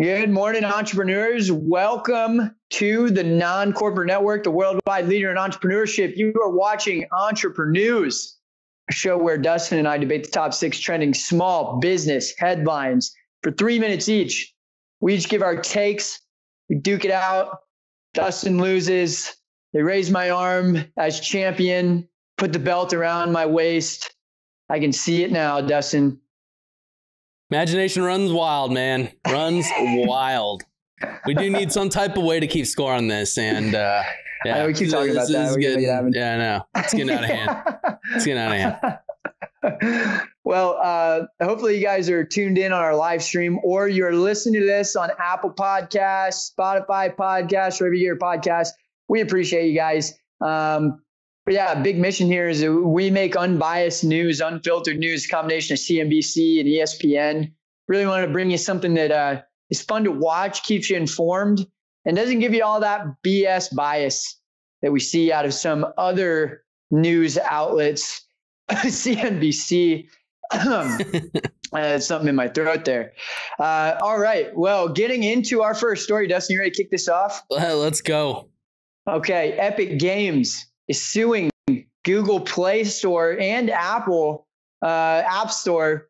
Good morning, entrepreneurs. Welcome to the Non-Corporate Network, the worldwide leader in entrepreneurship. You are watching Entreprenews, a show where Dustin and I debate the top 6 trending small business headlines for 3 minutes each. We each give our takes. We duke it out. Dustin loses. They raise my arm as champion, put the belt around my waist. I can see it now, Dustin. Imagination runs wild, man. Runs wild. We do need some type of way to keep score on this. And I know we keep talking about that. Is good. Yeah, I know. It's getting out of hand. Well, hopefully you guys are tuned in on our live stream, or you're listening to this on Apple Podcasts, Spotify Podcasts, wherever you hear podcasts. We appreciate you guys. But yeah, big mission here is we make unbiased news, unfiltered news, combination of CNBC and ESPN. Really wanted to bring you something that is fun to watch, keeps you informed, and doesn't give you all that BS bias that we see out of some other news outlets. CNBC. Something in my throat there. All right. Well, getting into our first story, Dustin, you ready to kick this off? Let's go. Okay. Epic Games is suing Google Play Store and Apple App Store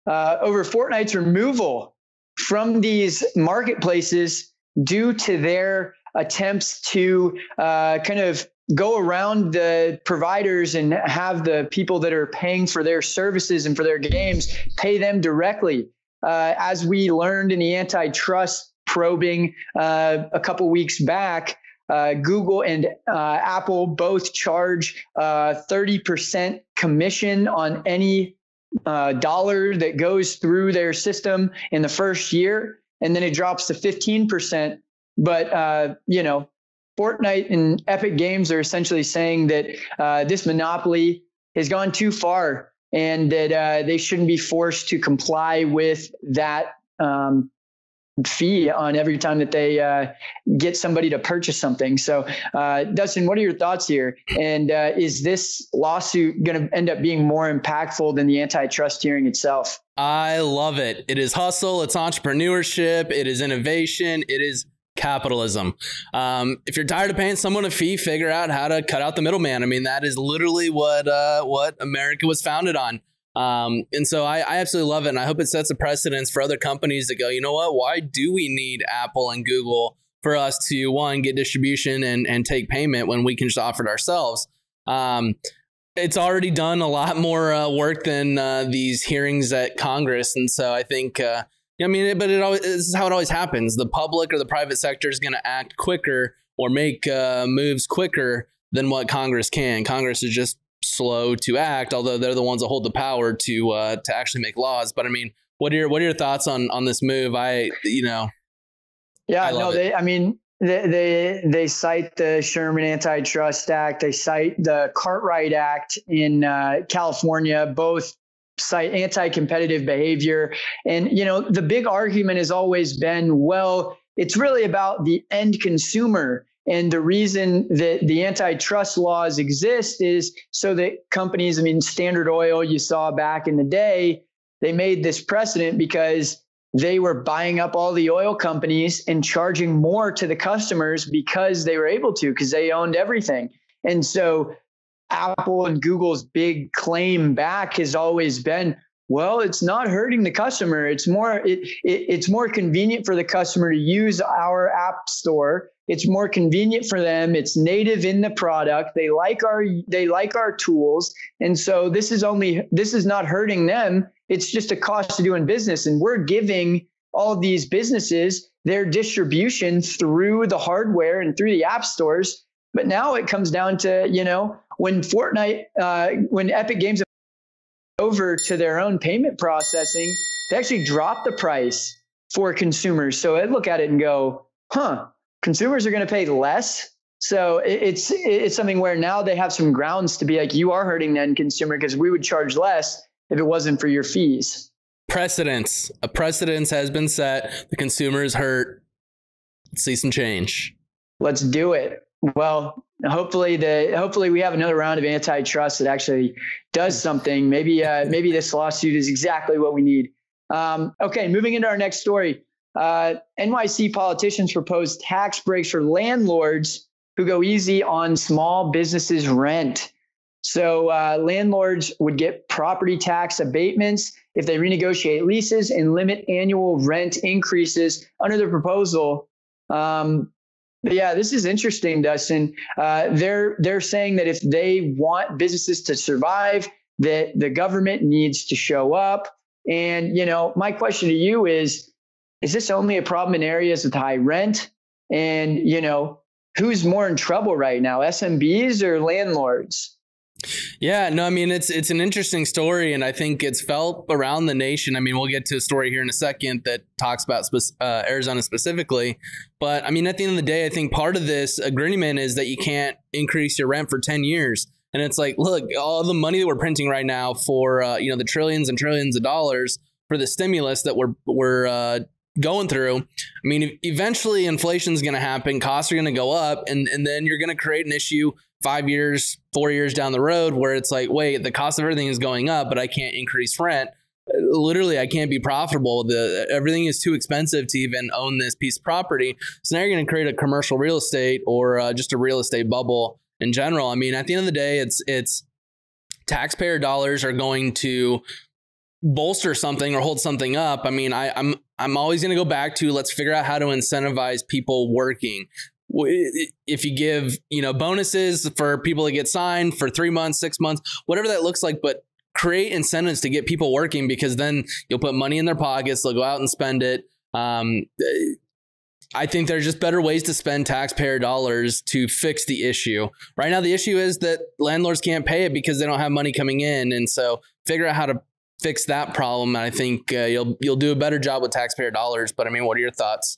over Fortnite's removal from these marketplaces due to their attempts to kind of go around the providers and have the people that are paying for their services and for their games pay them directly. As we learned in the antitrust probing a couple weeks back, Google and Apple both charge 30% commission on any dollar that goes through their system in the first year, and then it drops to 15%. But, Fortnite and Epic Games are essentially saying that this monopoly has gone too far and that they shouldn't be forced to comply with that fee on every time that they get somebody to purchase something. So, Dustin, what are your thoughts here? And is this lawsuit going to end up being more impactful than the antitrust hearing itself? I love it. It is hustle. It's entrepreneurship. It is innovation. It is capitalism. If you're tired of paying someone a fee, figure out how to cut out the middleman. I mean, that is literally what America was founded on. And so I absolutely love it. And I hope it sets a precedence for other companies that go, you know what, why do we need Apple and Google for us to, one, get distribution and take payment when we can just offer it ourselves? It's already done a lot more work than these hearings at Congress. And so I think, but this is how it always happens. The public or the private sector is going to act quicker or make moves quicker than what Congress can. Congress is just slow to act, although they're the ones that hold the power to actually make laws. But I mean, what are your thoughts on this move? They cite the Sherman Antitrust Act. They cite the Cartwright Act in California. Both cite anti-competitive behavior. And, the big argument has always been, well, it's really about the end consumer. And the reason that the antitrust laws exist is so that companies, Standard Oil, you saw back in the day, they made this precedent because they were buying up all the oil companies and charging more to the customers because they were able to, because they owned everything. And so Apple and Google's big claim back has always been, well, it's not hurting the customer. It's more convenient for the customer to use our app store. It's more convenient for them. It's native in the product. They like our tools. And so this is not hurting them. It's just a cost of doing business. And we're giving all of these businesses their distribution through the hardware and through the app stores. But now it comes down to, when when Epic Games over to their own payment processing, they actually drop the price for consumers. So I look at it and go, consumers are going to pay less. So it's something where now they have some grounds to be like, you are hurting the end consumer because we would charge less if it wasn't for your fees. Precedence. A precedence has been set. The consumer is hurt. Let's see some change. Let's do it. Well, hopefully we have another round of antitrust that actually does something. Maybe this lawsuit is exactly what we need. Okay, moving into our next story. NYC politicians propose tax breaks for landlords who go easy on small businesses' rent. So landlords would get property tax abatements if they renegotiate leases and limit annual rent increases under the proposal. But yeah, this is interesting, Dustin. They're saying that if they want businesses to survive, that the government needs to show up. And, my question to you is this only a problem in areas with high rent? And, who's more in trouble right now, SMBs or landlords? Yeah, no, I mean, it's an interesting story, and I think it's felt around the nation. I mean, we'll get to a story here in a second that talks about Arizona specifically. But I mean, at the end of the day, I think part of this agreement is that you can't increase your rent for 10 years. And it's like, look, all the money that we're printing right now for, the trillions and trillions of dollars for the stimulus that we're going through. I mean, eventually inflation is going to happen. Costs are going to go up, and then you're going to create an issue 5 years, 4 years down the road where it's like, wait, the cost of everything is going up, but I can't increase rent. Literally, I can't be profitable. Everything is too expensive to even own this piece of property. So now you're going to create a commercial real estate or just a real estate bubble in general. I mean, at the end of the day, it's taxpayer dollars are going to bolster something or hold something up. I mean, I'm always going to go back to, let's figure out how to incentivize people working. If you give, bonuses for people to get signed for 3 months, 6 months, whatever that looks like, but create incentives to get people working, because then you'll put money in their pockets. They'll go out and spend it. I think there's just better ways to spend taxpayer dollars to fix the issue. Right now, the issue is that landlords can't pay it because they don't have money coming in. And so figure out how to fix that problem. And I think you'll do a better job with taxpayer dollars. But I mean, what are your thoughts?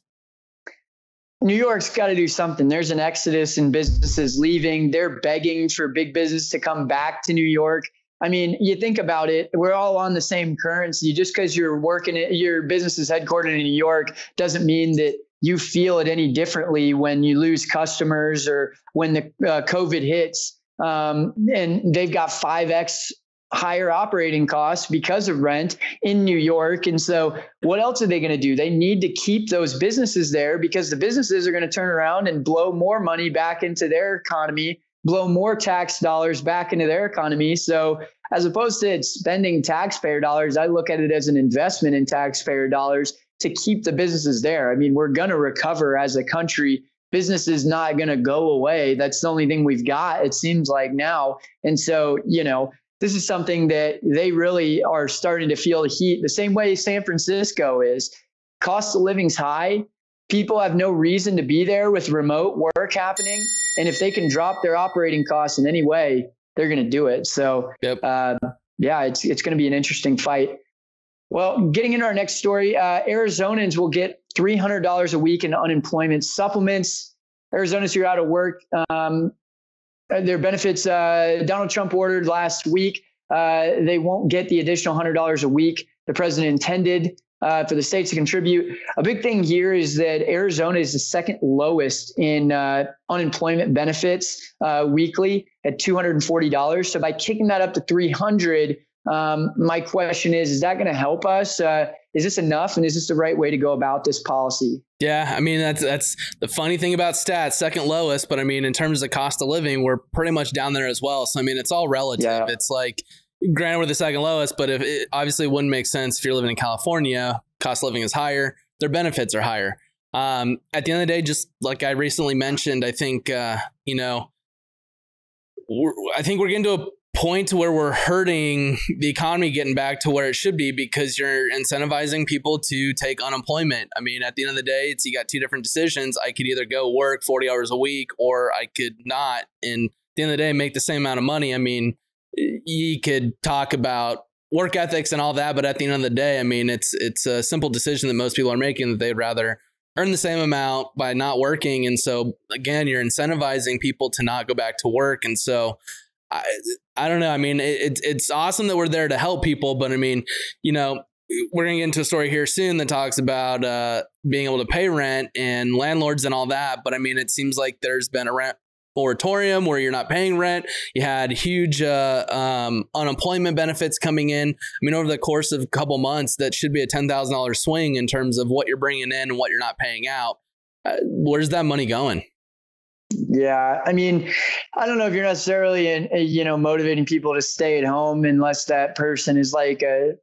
New York's got to do something. There's an exodus in businesses leaving. They're begging for big business to come back to New York. I mean, you think about it, we're all on the same currency. Just because you're working at your business is headquartered in New York doesn't mean that you feel it any differently when you lose customers or when the COVID hits. And they've got 5x higher operating costs because of rent in New York. And so what else are they going to do? They need to keep those businesses there because the businesses are going to turn around and blow more money back into their economy, blow more tax dollars back into their economy. So as opposed to spending taxpayer dollars, I look at it as an investment in taxpayer dollars to keep the businesses there. I mean, we're going to recover as a country. Business is not going to go away. That's the only thing we've got, it seems like now. And so, this is something that they really are starting to feel the heat the same way San Francisco is. Cost of living's high. People have no reason to be there with remote work happening. And if they can drop their operating costs in any way, they're going to do it. So, yep. It's going to be an interesting fight. Well, getting into our next story, Arizonans will get $300 a week in unemployment supplements. Arizonans who are out of work, their benefits, Donald Trump ordered last week. They won't get the additional $100 a week the president intended for the states to contribute. A big thing here is that Arizona is the second lowest in unemployment benefits weekly at $240. So by kicking that up to $300, my question is that going to help us? Is this enough? And is this the right way to go about this policy? Yeah, I mean, that's the funny thing about stats, second lowest. But I mean, in terms of cost of living, we're pretty much down there as well. So, I mean, it's all relative. Yeah. It's like, granted, we're the second lowest, but if it obviously wouldn't make sense if you're living in California, cost of living is higher, their benefits are higher. At the end of the day, just like I recently mentioned, I think, I think we're getting to a point to where we're hurting the economy getting back to where it should be because you're incentivizing people to take unemployment. I mean, at the end of the day, you got two different decisions. I could either go work 40 hours a week or I could not. And at the end of the day, make the same amount of money. I mean, you could talk about work ethics and all that, but at the end of the day, I mean, it's a simple decision that most people are making that they'd rather earn the same amount by not working. And so again, you're incentivizing people to not go back to work. And so I don't know. I mean, it's awesome that we're there to help people, but I mean, we're going to get into a story here soon that talks about being able to pay rent and landlords and all that. But I mean, it seems like there's been moratorium where you're not paying rent. You had huge unemployment benefits coming in. I mean, over the course of a couple months, that should be a $10,000 swing in terms of what you're bringing in and what you're not paying out. Where's that money going? Yeah, I mean, I don't know if you're necessarily, motivating people to stay at home unless that person is like a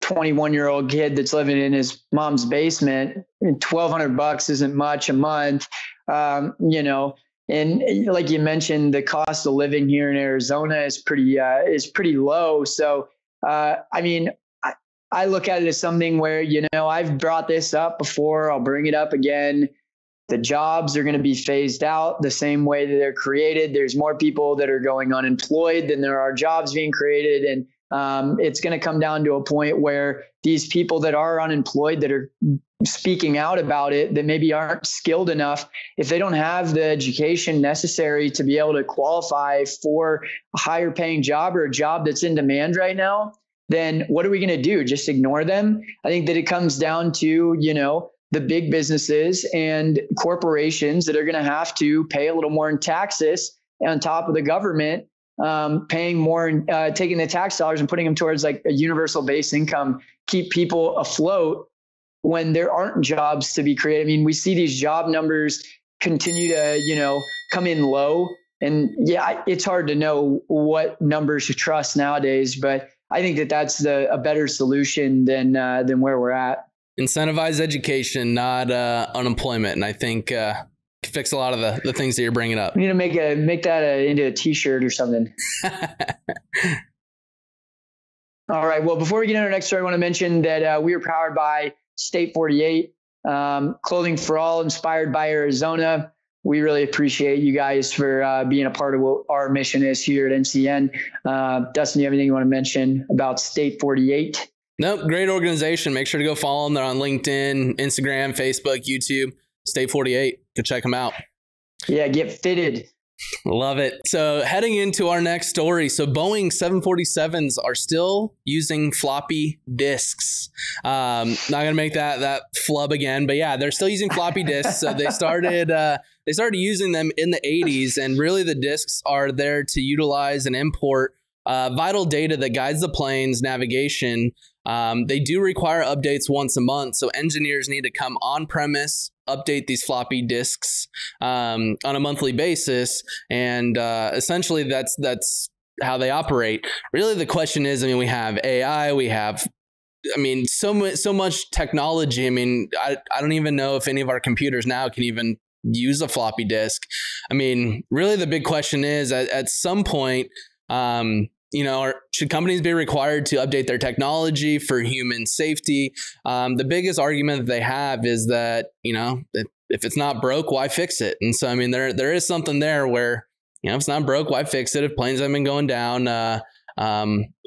21-year-old kid that's living in his mom's basement. $1,200 isn't much a month, And like you mentioned, the cost of living here in Arizona is pretty low. So, I look at it as something where, I've brought this up before. I'll bring it up again. The jobs are going to be phased out the same way that they're created. There's more people that are going unemployed than there are jobs being created. And it's going to come down to a point where these people that are unemployed, that are speaking out about it, that maybe aren't skilled enough, if they don't have the education necessary to be able to qualify for a higher paying job or a job that's in demand right now, then what are we going to do? Just ignore them? I think that it comes down to, the big businesses and corporations that are going to have to pay a little more in taxes on top of the government paying more and taking the tax dollars and putting them towards like a universal base income, keep people afloat when there aren't jobs to be created. I mean, we see these job numbers continue to, come in low, and yeah, it's hard to know what numbers to trust nowadays, but I think that that's a better solution than where we're at. Incentivize education, not unemployment. And I think fix a lot of the things that you're bringing up. We need to make that into a t-shirt or something. All right. Well, before we get into our next story, I want to mention that we are powered by State 48, clothing for all, inspired by Arizona. We really appreciate you guys for being a part of what our mission is here at NCN. Dustin, do you have anything you want to mention about State 48? Nope. Great organization. Make sure to go follow them. They're on LinkedIn, Instagram, Facebook, YouTube. State 48. Go check them out. Yeah, get fitted. Love it. So heading into our next story. So Boeing 747s are still using floppy disks. Not going to make that flub again, but yeah, they're still using floppy disks. So they started using them in the 80s, and really the disks are there to utilize and import vital data that guides the plane's navigation. They do require updates once a month, so engineers need to come on premise, update these floppy disks on a monthly basis, and essentially that's how they operate. Really, the question is, we have AI, we have, so much technology. I don't even know if any of our computers now can even use a floppy disk. Really, the big question is, at some point, should companies be required to update their technology for human safety? The biggest argument that they have is that, if it's not broke, why fix it? And so, there is something there where, if it's not broke, why fix it? If planes have been going down,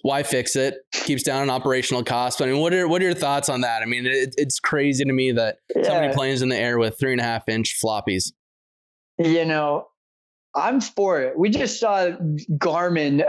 why fix it? Keeps down on operational costs. What are your thoughts on that? It's crazy to me that so many planes in the air with 3.5-inch floppies. I'm for it. We just saw Garmin,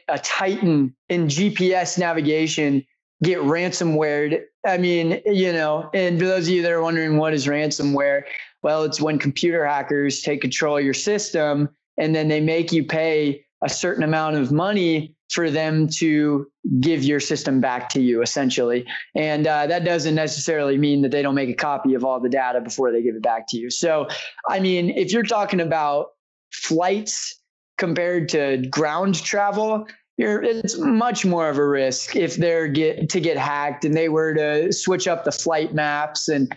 a titan in GPS navigation, get ransomwared. And for those of you that are wondering what is ransomware, well, it's when computer hackers take control of your system and then they make you pay a certain amount of money for them to give your system back to you, essentially. And that doesn't necessarily mean that they don't make a copy of all the data before they give it back to you. So, if you're talking about flights compared to ground travel, it's much more of a risk if they're to get hacked and they were to switch up the flight maps. And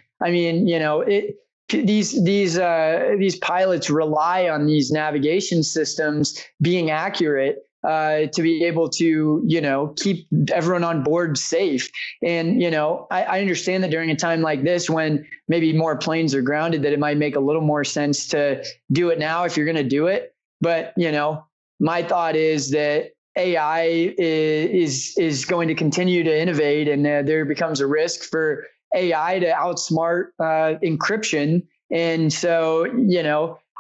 these pilots rely on these navigation systems being accurate to be able to, keep everyone on board safe. And, I understand that during a time like this, when maybe more planes are grounded, that it might make a little more sense to do it now if you're going to do it. But, my thought is that AI is going to continue to innovate, and there becomes a risk for AI to outsmart encryption. And so,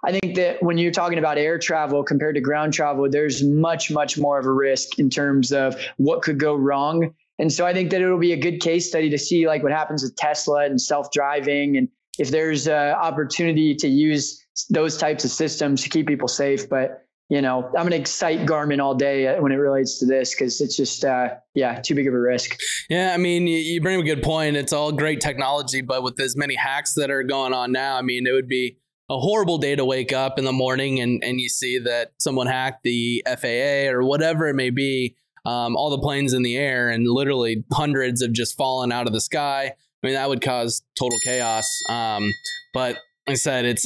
I think that when you're talking about air travel compared to ground travel, there's much, much more of a risk in terms of what could go wrong. And so I think that it'll be a good case study to see like what happens with Tesla and self-driving and if there's opportunity to use those types of systems to keep people safe. But, I'm going to cite Garmin all day when it relates to this, because it's just, too big of a risk. Yeah, I mean, you bring up a good point. It's all great technology, but with as many hacks that are going on now, I mean, it would be a horrible day to wake up in the morning and you see that someone hacked the FAA or whatever it may be, all the planes in the air, and literally hundreds have just fallen out of the sky. I mean, that would cause total chaos. But like I said, and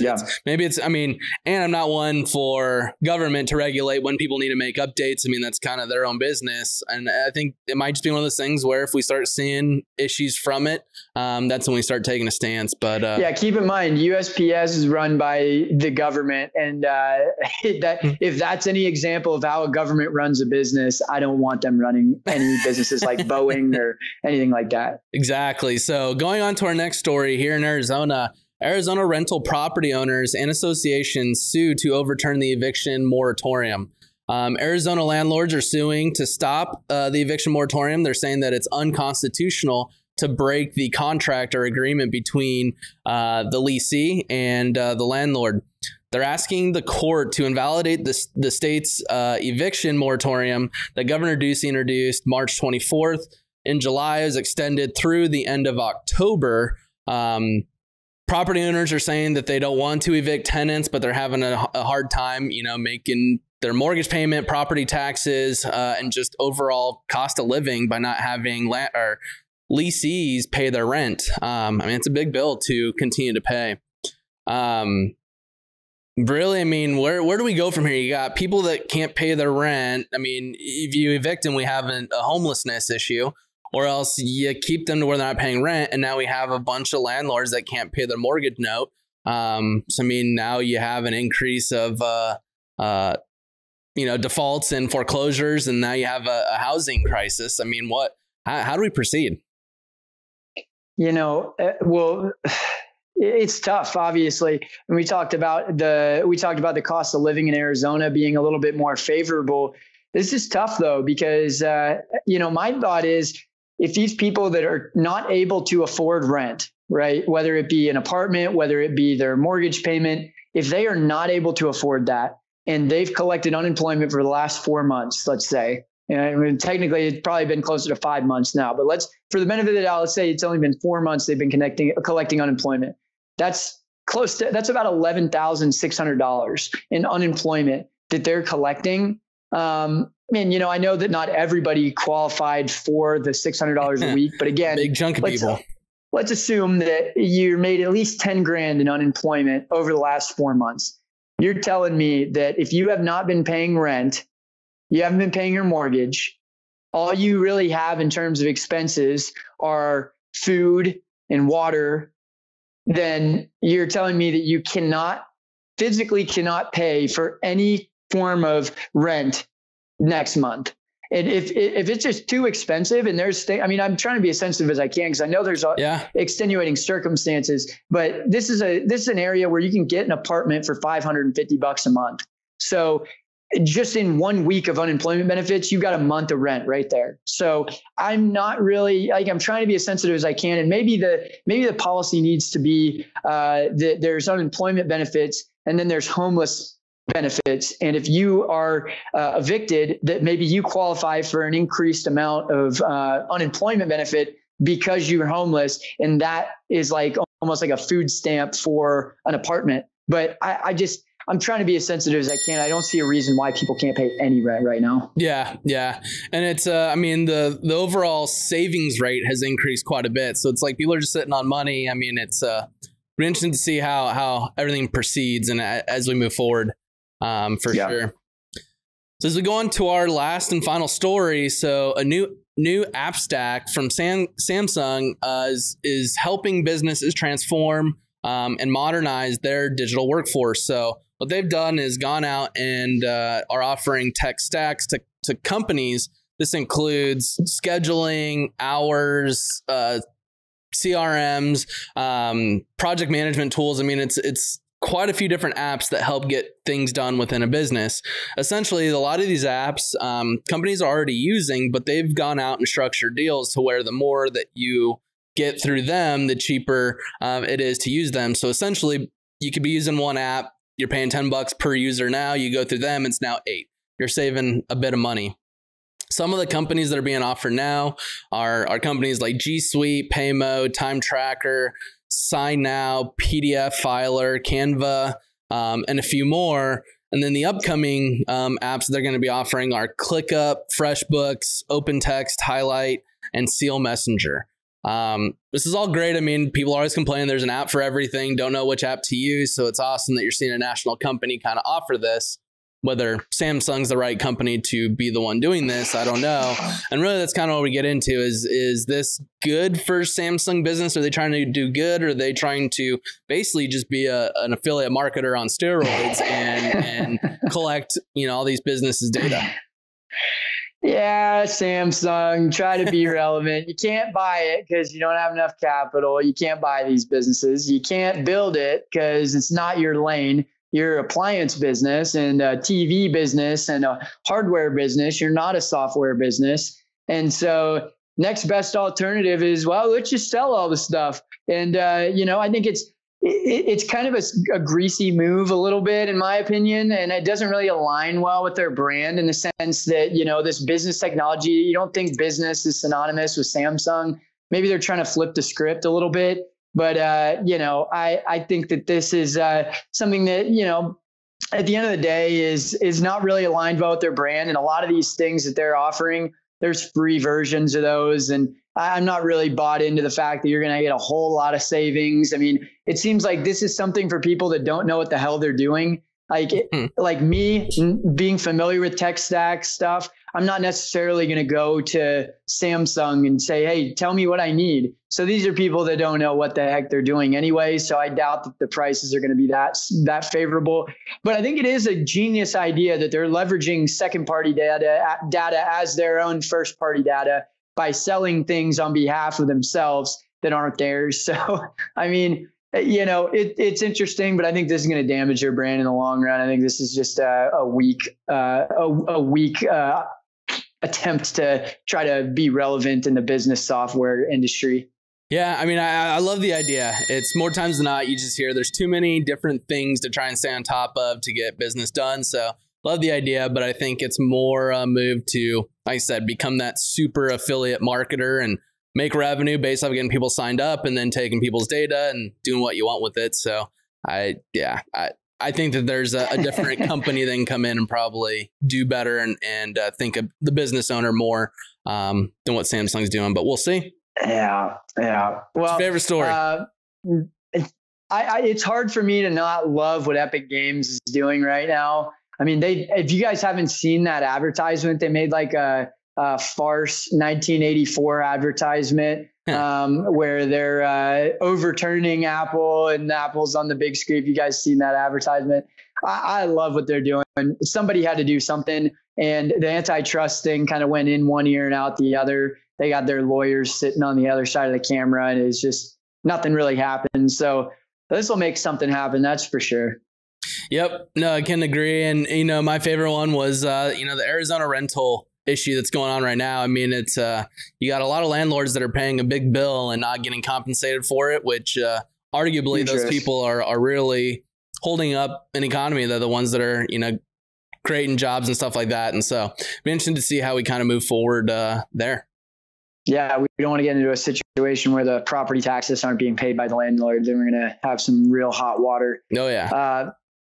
I'm not one for government to regulate when people need to make updates. I mean, that's kind of their own business. And I think it might just be one of those things where if we start seeing issues from it, that's when we start taking a stance. But keep in mind, USPS is run by the government. And if that's any example of how a government runs a business, I don't want them running any businesses like Boeing or anything like that. Exactly. So going on to our next story here in Arizona, Arizona rental property owners and associations sue to overturn the eviction moratorium. Arizona landlords are suing to stop the eviction moratorium. They're saying that it's unconstitutional to break the contract or agreement between the leasee and the landlord. They're asking the court to invalidate the state's eviction moratorium that Governor Ducey introduced March 24th. In July, is extended through the end of October. Property owners are saying that they don't want to evict tenants, but they're having a hard time, making their mortgage payment, property taxes, and just overall cost of living by not having leasees pay their rent. I mean, it's a big bill to continue to pay. Really, I mean, where do we go from here? You got people that can't pay their rent. I mean, if you evict them, we have a homelessness issue. Or else you keep them to where they're not paying rent. And now we have a bunch of landlords that can't pay their mortgage note. So, I mean, now you have an increase of, defaults and foreclosures. And now you have a housing crisis. I mean, how do we proceed? It's tough, obviously. And we talked about the cost of living in Arizona being a little bit more favorable. This is tough, though, because, my thought is, if these people that are not able to afford rent, right, whether it be an apartment, whether it be their mortgage payment, if they are not able to afford that and they've collected unemployment for the last 4 months, let's say, technically it's probably been closer to 5 months now, but for the benefit of the doubt, let's say it's only been 4 months they've been collecting unemployment. That's about $11,600 in unemployment that they're collecting. And, I know that not everybody qualified for the $600 a week, but again, big chunk of people. Let's assume that you made at least 10 grand in unemployment over the last 4 months. You're telling me that if you have not been paying rent, you haven't been paying your mortgage, all you really have in terms of expenses are food and water, then you're telling me that you physically cannot pay for any form of rent next month. And if it's just too expensive and I'm trying to be as sensitive as I can, because I know there's extenuating circumstances, but this is an area where you can get an apartment for $550 a month. So just in 1 week of unemployment benefits, you got a month of rent right there. So I'm not really I'm trying to be as sensitive as I can. And maybe the policy needs to be that there's unemployment benefits and then there's homeless benefits. And if you are evicted, that maybe you qualify for an increased amount of unemployment benefit because you're homeless. And that is almost like a food stamp for an apartment. But I'm trying to be as sensitive as I can. I don't see a reason why people can't pay any rent right now. Yeah. And it's, the overall savings rate has increased quite a bit. So it's like people are just sitting on money. I mean, it's interesting to see how everything proceeds and as we move forward. For sure. So as we go on to our last and final story, so a new AppStack from Samsung is helping businesses transform and modernize their digital workforce. So what they've done is gone out and are offering tech stacks to companies. This includes scheduling, hours, CRMs, project management tools. I mean, it's quite a few different apps that help get things done within a business. Essentially, a lot of these apps companies are already using, but they've gone out and structured deals to where the more that you get through them, the cheaper it is to use them. So essentially, you could be using one app. You're paying $10 per user now. You go through them, it's now $8. You're saving a bit of money. Some of the companies that are being offered now are companies like G Suite, Paymo, Time Tracker, Sign Now, PDF Filer, Canva, and a few more. And then the upcoming apps they're going to be offering are ClickUp, FreshBooks, OpenText, Highlight, and Seal Messenger. This is all great. I mean, people always complain there's an app for everything, don't know which app to use. So it's awesome that you're seeing a national company kind of offer this. Whether Samsung's the right company to be the one doing this, I don't know. And really, that's kind of what we get into is this good for Samsung business? Are they trying to do good? Or are they trying to basically just be an affiliate marketer on steroids and collect, all these businesses' data? Yeah, Samsung, try to be relevant. You can't buy it because you don't have enough capital. You can't buy these businesses. You can't build it because it's not your lane. You're appliance business and a TV business and a hardware business. You're not a software business. And so next best alternative is, well, let's just sell all the stuff. And, I think it's kind of a greasy move a little bit, in my opinion. And it doesn't really align well with their brand in the sense that, this business technology, you don't think business is synonymous with Samsung. Maybe they're trying to flip the script a little bit. But, I think that this is something that, at the end of the day is not really aligned well with their brand. And a lot of these things that they're offering, there's free versions of those. And I'm not really bought into the fact that you're going to get a whole lot of savings. I mean, it seems like this is something for people that don't know what the hell they're doing. Like me being familiar with tech stack stuff, I'm not necessarily going to go to Samsung and say, hey, tell me what I need. So these are people that don't know what the heck they're doing anyway. So I doubt that the prices are going to be that favorable. But I think it is a genius idea that they're leveraging second party data as their own first party data by selling things on behalf of themselves that aren't theirs. So, I mean, it's interesting, but I think this is going to damage your brand in the long run. I think this is just a weak attempt to try to be relevant in the business software industry. Yeah, I mean, I love the idea. It's more times than not, you just hear there's too many different things to try and stay on top of to get business done. So love the idea, but I think it's more a move to, like I said, become that super affiliate marketer and make revenue based off getting people signed up and then taking people's data and doing what you want with it. So I think that there's a different company that can come in and probably do better and think of the business owner more than what Samsung's doing, but we'll see. Yeah. Well, what's your favorite story? It's hard for me to not love what Epic Games is doing right now. I mean, if you guys haven't seen that advertisement, they made like a farce 1984 advertisement where they're overturning Apple and Apple's on the big screen. If you guys seen that advertisement, I love what they're doing. Somebody had to do something, and the antitrust thing kind of went in one ear and out the other. They got their lawyers sitting on the other side of the camera, and it's just nothing really happened. So this will make something happen. That's for sure. Yep. No, I can agree. And, my favorite one was, the Arizona rental issue that's going on right now. I mean, it's you got a lot of landlords that are paying a big bill and not getting compensated for it, which arguably those people are really holding up an economy. They're the ones that are, creating jobs and stuff like that. And so it'd be interesting to see how we kind of move forward there. Yeah, we don't want to get into a situation where the property taxes aren't being paid by the landlord. Then we're going to have some real hot water. Oh, yeah.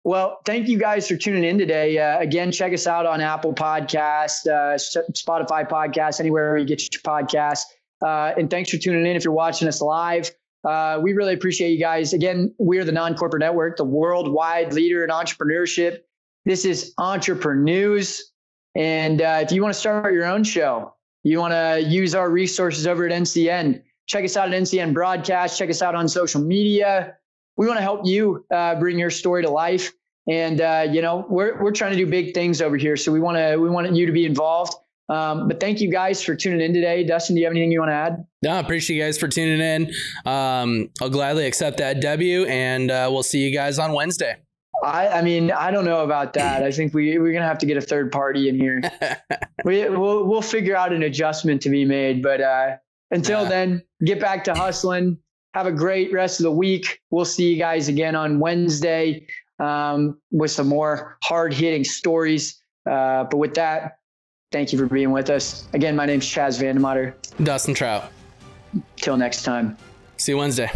Well, thank you guys for tuning in today. Again, check us out on Apple Podcast, Spotify Podcast, anywhere you get your podcasts. And thanks for tuning in if you're watching us live. We really appreciate you guys. Again, we're the Non-Corporate Network, the worldwide leader in entrepreneurship. This is Entreprenews. And if you want to start your own show, you want to use our resources over at NCN, check us out at NCN Broadcast. Check us out on social media. We want to help you bring your story to life. And, we're trying to do big things over here. So we want you to be involved. But thank you guys for tuning in today. Dustin, do you have anything you want to add? No, I appreciate you guys for tuning in. I'll gladly accept that W, and we'll see you guys on Wednesday. I mean, I don't know about that. I think we're going to have to get a third party in here. We'll figure out an adjustment to be made, but Until then, get back to hustling. Have a great rest of the week. We'll see you guys again on Wednesday with some more hard-hitting stories. But with that, thank you for being with us. Again, my name's Chaz Vandemotter. Dustin Trout. Till next time. See you Wednesday.